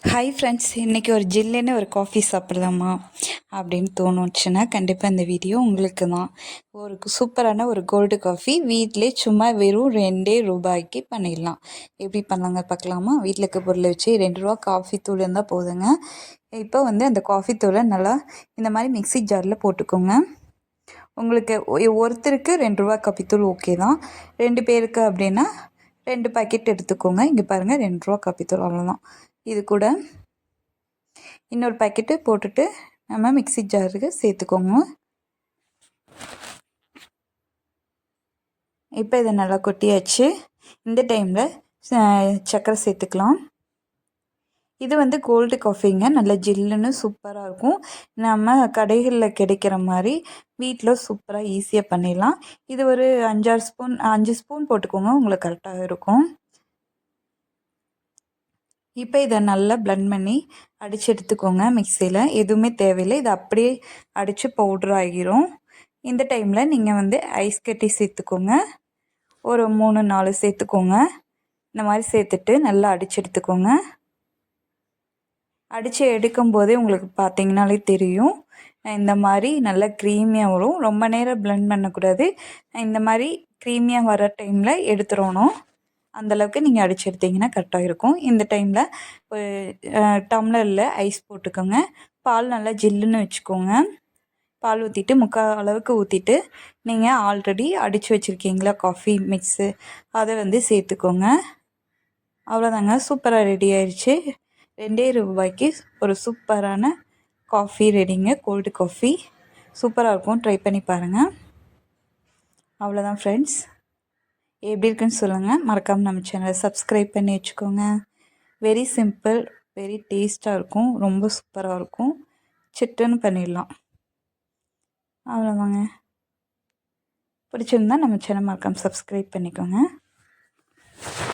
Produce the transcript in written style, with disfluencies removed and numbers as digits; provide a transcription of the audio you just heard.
Hi friends, இன்றைக்கி ஒரு ஜில்லுன்னு ஒரு காஃபி சாப்பிட்லாமா அப்படின்னு தோணுச்சுன்னா கண்டிப்பாக இந்த வீடியோ உங்களுக்கு தான். ஒரு சூப்பரான ஒரு கோல்டு காஃபி வீட்டிலே சும்மா வெறும் ₹2 பண்ணிடலாம். எப்படி பண்ணலாங்க பார்க்கலாமா? வீட்டில் இருக்க பொருளை வச்சு ₹2 காஃபி தூள் இருந்தால் போதுங்க. இப்போ அந்த காஃபி தூளை நல்லா இந்த மாதிரி மிக்ஸி ஜாரில் போட்டுக்கோங்க. உங்களுக்கு ஒருத்தருக்கு ₹2 காஃபி தூள் ஓகே தான். 2 பேருக்கு அப்படின்னா 2 பாக்கெட் எடுத்துக்கோங்க. இங்கே பாருங்கள், ₹2 காஃபி தூள் அவ்வளோதான். இது கூட இன்னொரு பாக்கெட்டு போட்டுட்டு நம்ம மிக்ஸி ஜாருக்கு சேர்த்துக்கோங்க. இப்போ இதை நல்லா கொட்டியாச்சு. இந்த டைமில் சர்க்கரை சேர்த்துக்கலாம். இது கோல்டு காஃபிங்க. நல்ல ஜில்லுன்னு சூப்பராக இருக்கும். நம்ம கடைகளில் கிடைக்கிற மாதிரி வீட்டில் சூப்பராக ஈஸியாக பண்ணிடலாம். இது ஒரு 5 ஸ்பூன் போட்டுக்கோங்க, உங்களுக்கு கரெக்டாக இருக்கும். இப்போ இதை நல்லா பிளெண்ட் பண்ணி அடித்து எடுத்துக்கோங்க. மிக்சியில் எதுவுமே தேவையில்லை, இதை அப்படியே அடித்து பவுட்ரு ஆகிரும். இந்த டைமில் நீங்கள் ஐஸ் கட்டி சேர்த்துக்கோங்க. ஒரு 3-4 சேர்த்துக்கோங்க. இந்த மாதிரி சேர்த்துட்டு நல்லா அடித்து எடுத்துக்கோங்க. அடித்து எடுக்கும்போதே உங்களுக்கு பார்த்தீங்கனாலே தெரியும், இந்த மாதிரி நல்லா க்ரீமியாக வரும். ரொம்ப நேரம் பிளெண்ட் பண்ணக்கூடாது. இந்த மாதிரி க்ரீமியாக வர டைமில் எடுத்துடணும். அந்தளவுக்கு நீங்கள் அடித்து எடுத்திங்கன்னா கரெக்டாக இருக்கும். இந்த டைமில் ஒரு டம்ளரில் ஐஸ் போட்டுக்கோங்க. பால் நல்லா ஜில்லுன்னு வச்சுக்கோங்க. பால் ஊற்றிட்டு 3/4 அளவுக்கு ஊற்றிட்டு நீங்கள் ஆல்ரெடி அடித்து வச்சுருக்கீங்களா காஃபி மிக்ஸு, அதை சேர்த்துக்கோங்க. அவ்வளோதாங்க, சூப்பராக ரெடி ஆயிடுச்சு. ₹2 ஒரு சூப்பரான காஃபி ரெடிங்க. கோல்டு காஃபி சூப்பராக இருக்கும். ட்ரை பண்ணி பாருங்கள். அவ்வளோதான் ஃப்ரெண்ட்ஸ். எப்படி இருக்குன்னு சொல்லுங்கள். மறக்காமல் நம்ம சேனலை சப்ஸ்கிரைப் பண்ணி வச்சுக்கோங்க. வெரி சிம்பிள், வெரி டேஸ்ட்டாக இருக்கும். ரொம்ப சூப்பராக இருக்கும். சிட்டுன்னு பண்ணிடலாம். அவ்வளோதாங்க. பிடிச்சிருந்தா நம்ம சேனல் மறக்காமல் சப்ஸ்கிரைப் பண்ணிக்கோங்க.